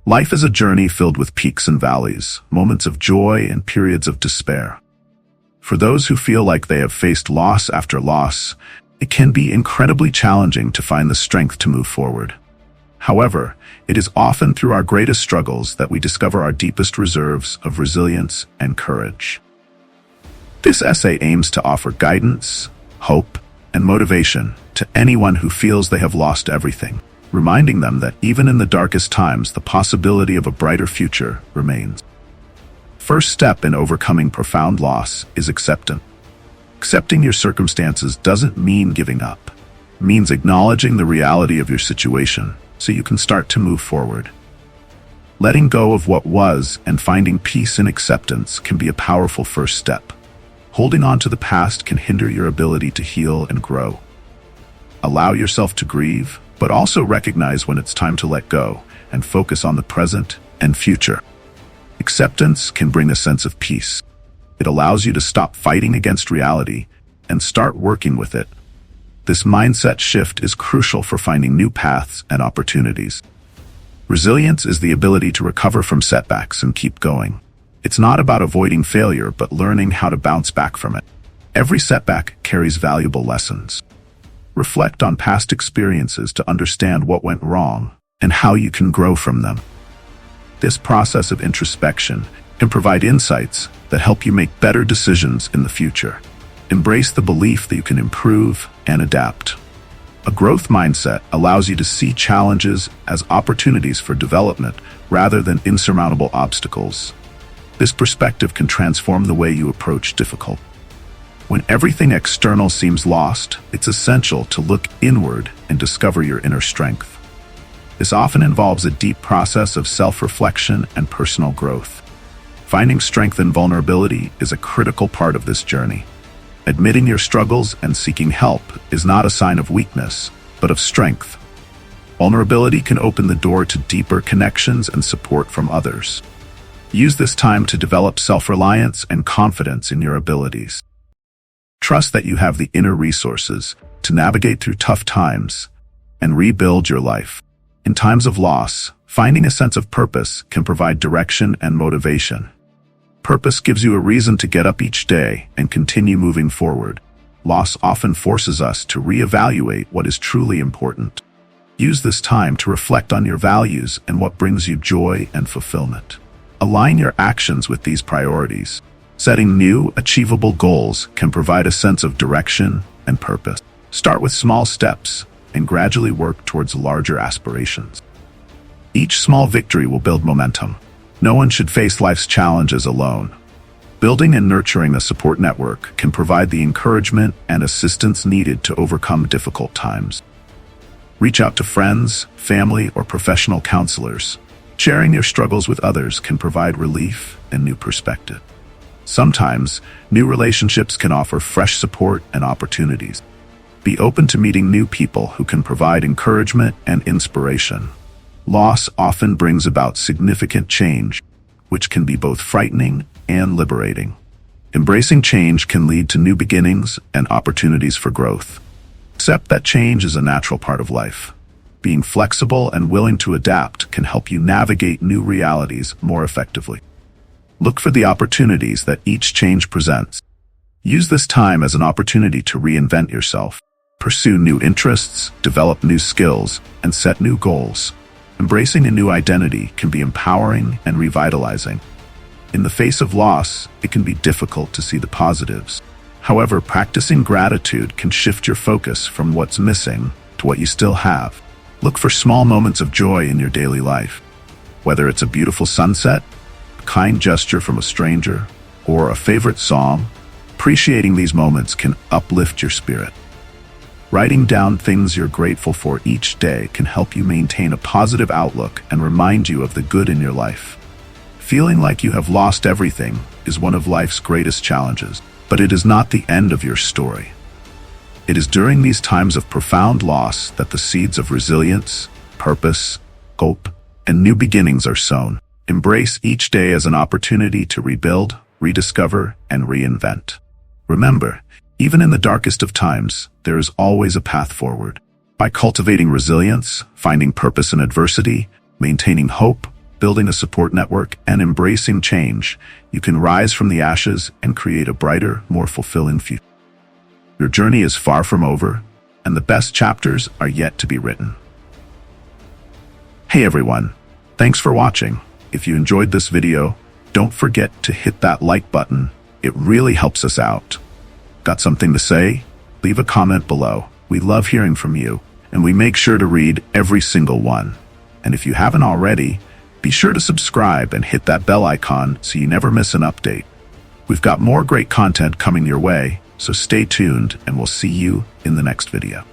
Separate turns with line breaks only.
Life is a journey filled with peaks and valleys, moments of joy and periods of despair. For those who feel like they have faced loss after loss, it can be incredibly challenging to find the strength to move forward. However, it is often through our greatest struggles that we discover our deepest reserves of resilience and courage. This essay aims to offer guidance, hope, and motivation to anyone who feels they have lost everything, reminding them that even in the darkest times, the possibility of a brighter future remains. First step in overcoming profound loss is acceptance. Accepting your circumstances doesn't mean giving up. It means acknowledging the reality of your situation so you can start to move forward. Letting go of what was and finding peace in acceptance can be a powerful first step. Holding on to the past can hinder your ability to heal and grow. Allow yourself to grieve, but also recognize when it's time to let go and focus on the present and future. Acceptance can bring a sense of peace. It allows you to stop fighting against reality and start working with it. This mindset shift is crucial for finding new paths and opportunities. Resilience is the ability to recover from setbacks and keep going. It's not about avoiding failure, but learning how to bounce back from it. Every setback carries valuable lessons. Reflect on past experiences to understand what went wrong and how you can grow from them. This process of introspection can provide insights that help you make better decisions in the future. Embrace the belief that you can improve and adapt. A growth mindset allows you to see challenges as opportunities for development rather than insurmountable obstacles. This perspective can transform the way you approach difficulty. When everything external seems lost, it's essential to look inward and discover your inner strength. This often involves a deep process of self-reflection and personal growth. Finding strength in vulnerability is a critical part of this journey. Admitting your struggles and seeking help is not a sign of weakness, but of strength. Vulnerability can open the door to deeper connections and support from others. Use this time to develop self-reliance and confidence in your abilities. Trust that you have the inner resources to navigate through tough times and rebuild your life. In times of loss, finding a sense of purpose can provide direction and motivation. Purpose gives you a reason to get up each day and continue moving forward. Loss often forces us to reevaluate what is truly important. Use this time to reflect on your values and what brings you joy and fulfillment. Align your actions with these priorities. Setting new, achievable goals can provide a sense of direction and purpose. Start with small steps and gradually work towards larger aspirations. Each small victory will build momentum. No one should face life's challenges alone. Building and nurturing a support network can provide the encouragement and assistance needed to overcome difficult times. Reach out to friends, family, or professional counselors. Sharing your struggles with others can provide relief and new perspective. Sometimes, new relationships can offer fresh support and opportunities. Be open to meeting new people who can provide encouragement and inspiration. Loss often brings about significant change, which can be both frightening and liberating. Embracing change can lead to new beginnings and opportunities for growth. Accept that change is a natural part of life. Being flexible and willing to adapt can help you navigate new realities more effectively. Look for the opportunities that each change presents. Use this time as an opportunity to reinvent yourself. Pursue new interests, develop new skills, and set new goals. Embracing a new identity can be empowering and revitalizing. In the face of loss, it can be difficult to see the positives. However, practicing gratitude can shift your focus from what's missing to what you still have. Look for small moments of joy in your daily life. Whether it's a beautiful sunset, a kind gesture from a stranger, or a favorite song, appreciating these moments can uplift your spirit. Writing down things you're grateful for each day can help you maintain a positive outlook and remind you of the good in your life. Feeling like you have lost everything is one of life's greatest challenges, but it is not the end of your story. It is during these times of profound loss that the seeds of resilience, purpose, hope, and new beginnings are sown. Embrace each day as an opportunity to rebuild, rediscover, and reinvent. Remember, even in the darkest of times, there is always a path forward. By cultivating resilience, finding purpose in adversity, maintaining hope, building a support network, and embracing change, you can rise from the ashes and create a brighter, more fulfilling future. Your journey is far from over, and the best chapters are yet to be written. Hey everyone, thanks for watching. If you enjoyed this video, don't forget to hit that like button. It really helps us out. Got something to say? Leave a comment below. We love hearing from you, and we make sure to read every single one. And if you haven't already, be sure to subscribe and hit that bell icon so you never miss an update. We've got more great content coming your way, so stay tuned and we'll see you in the next video.